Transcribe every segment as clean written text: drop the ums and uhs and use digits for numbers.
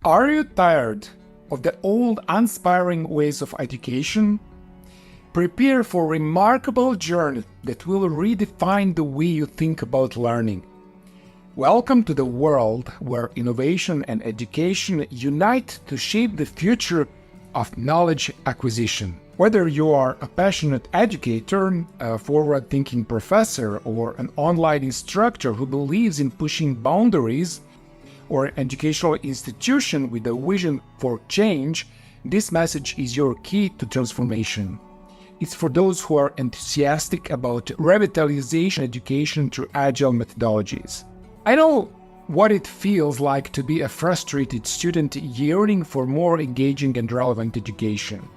Are you tired of the old uninspiring ways of education? Prepare for a remarkable journey that will redefine the way you think about learning. Welcome to the world where innovation and education unite to shape the future of knowledge acquisition. Whether you are a passionate educator, a forward-thinking professor, or an online instructor who believes in pushing boundaries, or an educational institution with a vision for change, this message is your key to transformation. It's for those who are enthusiastic about revitalization education through agile methodologies. I know what it feels like to be a frustrated student yearning for more engaging and relevant education.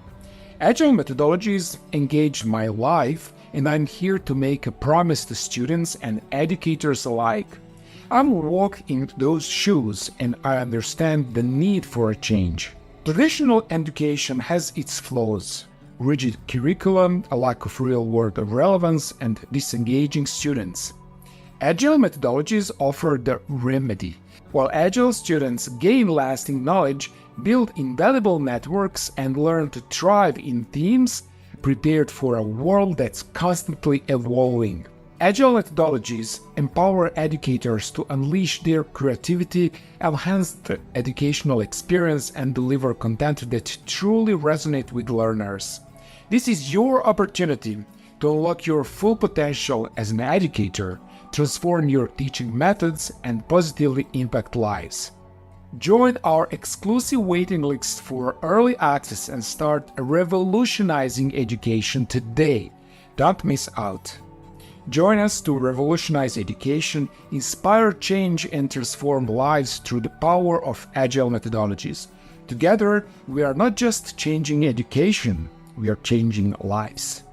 Agile methodologies engage my life, and I'm here to make a promise to students and educators alike. I'm walking into those shoes, and I understand the need for a change. Traditional education has its flaws: rigid curriculum, a lack of real-world relevance, and disengaging students. Agile methodologies offer the remedy. While Agile students gain lasting knowledge, build invaluable networks, and learn to thrive in teams prepared for a world that's constantly evolving. Agile methodologies empower educators to unleash their creativity, enhance the educational experience, and deliver content that truly resonates with learners. This is your opportunity to unlock your full potential as an educator, transform your teaching methods, and positively impact lives. Join our exclusive waiting list for early access and start revolutionizing education today. Don't miss out. Join us to revolutionize education, inspire change, and transform lives through the power of agile methodologies. Together, we are not just changing education, we are changing lives.